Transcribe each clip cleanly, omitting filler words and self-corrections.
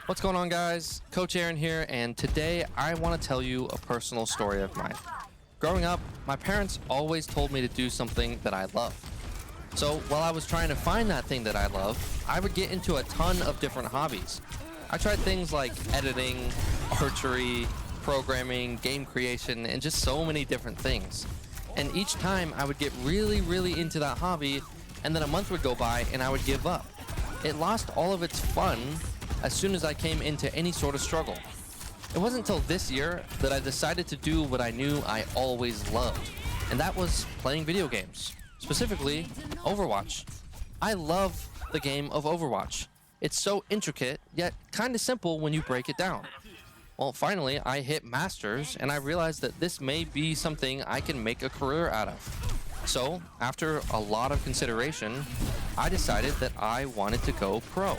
What's going on, guys? Coach Aaron here, and today I want to tell you a personal story of mine. Growing up, my parents always told me to do something that I love. So while I was trying to find that thing that I love, I would get into a ton of different hobbies. I tried things like editing, archery, programming, game creation, and just so many different things. And each time I would get really into that hobby, and then a month would go by and I would give up. It lost all of its fun as soon as I came into any sort of struggle. It wasn't until this year that I decided to do what I knew I always loved, and that was playing video games, specifically Overwatch. I love the game of Overwatch. It's so intricate, yet kind of simple when you break it down. Well, finally, I hit Masters, and I realized that this may be something I can make a career out of. So, after a lot of consideration, I decided that I wanted to go pro.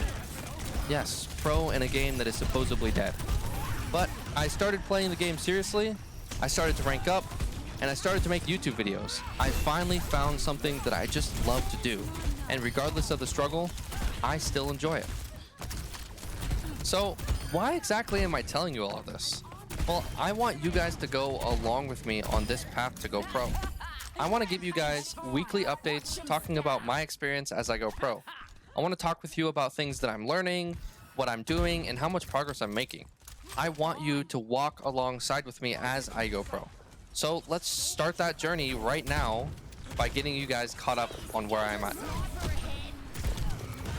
Yes, pro in a game that is supposedly dead. But I started playing the game seriously, I started to rank up, and I started to make YouTube videos. I finally found something that I just love to do, and regardless of the struggle, I still enjoy it. So, why exactly am I telling you all of this? Well, I want you guys to go along with me on this path to go pro. I want to give you guys weekly updates talking about my experience as I go pro. I want to talk with you about things that I'm learning, what I'm doing, and how much progress I'm making. I want you to walk alongside with me as I go pro. So let's start that journey right now by getting you guys caught up on where I'm at.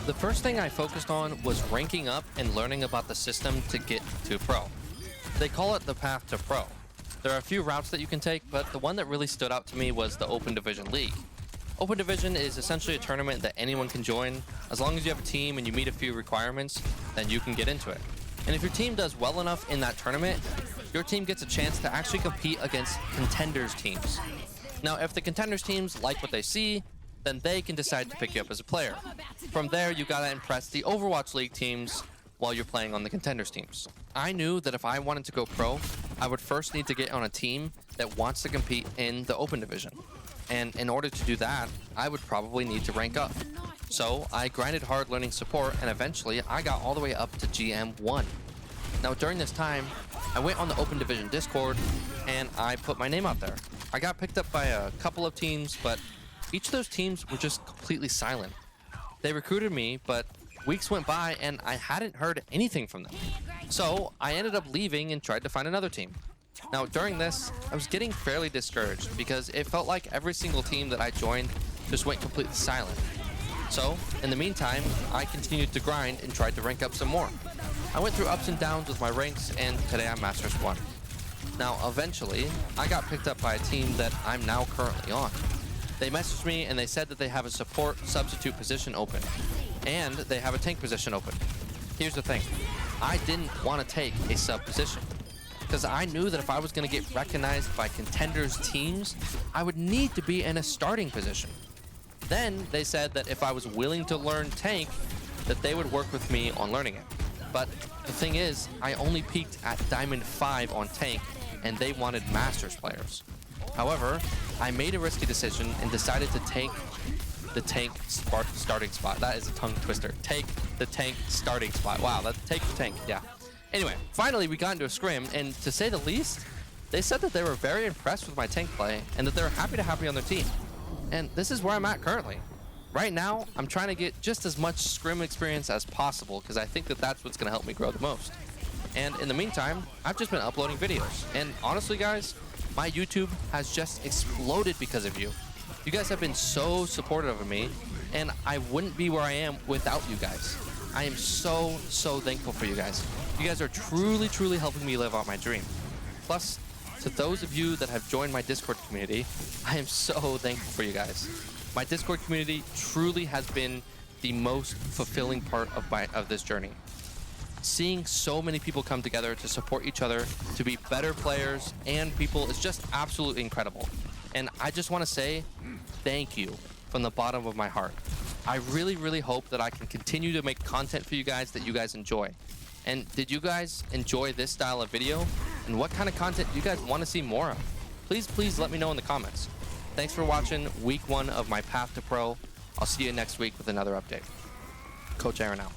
The first thing I focused on was ranking up and learning about the system to get to pro. They call it the path to pro. There are a few routes that you can take, but the one that really stood out to me was the Open Division League. Open Division is essentially a tournament that anyone can join. As long as you have a team and you meet a few requirements, then you can get into it. And if your team does well enough in that tournament, your team gets a chance to actually compete against contenders teams. Now, if the contenders teams like what they see, then they can decide to pick you up as a player. From there, you gotta impress the Overwatch League teams while you're playing on the contenders teams. I knew that if I wanted to go pro, I would first need to get on a team that wants to compete in the Open Division. And in order to do that, I would probably need to rank up. So I grinded hard learning support, and eventually I got all the way up to GM1. Now during this time, I went on the Open Division Discord and I put my name out there. I got picked up by a couple of teams, but each of those teams were just completely silent. They recruited me, but weeks went by and I hadn't heard anything from them. So I ended up leaving and tried to find another team. Now during this, I was getting fairly discouraged because it felt like every single team that I joined just went completely silent. So in the meantime, I continued to grind and tried to rank up some more. I went through ups and downs with my ranks, and today I'm Masters 1. Now eventually, I got picked up by a team that I'm now currently on. They messaged me and they said that they have a support substitute position open, and they have a tank position open. Here's the thing, I didn't want to take a sub position, because I knew that if I was going to get recognized by contenders teams, I would need to be in a starting position. Then they said that if I was willing to learn tank, that they would work with me on learning it. But the thing is, I only peaked at Diamond 5 on tank, and they wanted Masters players. However, I made a risky decision and decided to take the tank starting spot. That is a tongue twister. Take the tank starting spot. Wow, take the tank, yeah. Anyway, finally we got into a scrim, and to say the least, they said that they were very impressed with my tank play and that they were happy to have me on their team. And this is where I'm at currently. Right now, I'm trying to get just as much scrim experience as possible because I think that that's what's going to help me grow the most. And in the meantime, I've just been uploading videos. And honestly, guys, my YouTube has just exploded because of you. You guys have been so supportive of me, and I wouldn't be where I am without you guys. I am so thankful for you guys. You guys are truly helping me live out my dream. Plus, to those of you that have joined my Discord community, I am so thankful for you guys. My Discord community truly has been the most fulfilling part of this journey. Seeing so many people come together to support each other, to be better players and people is just absolutely incredible. And I just want to say thank you from the bottom of my heart. I really hope that I can continue to make content for you guys that you guys enjoy. And did you guys enjoy this style of video? And what kind of content do you guys want to see more of? Please let me know in the comments. Thanks for watching week 1 of my path to pro. I'll see you next week with another update. Coach Aaron out.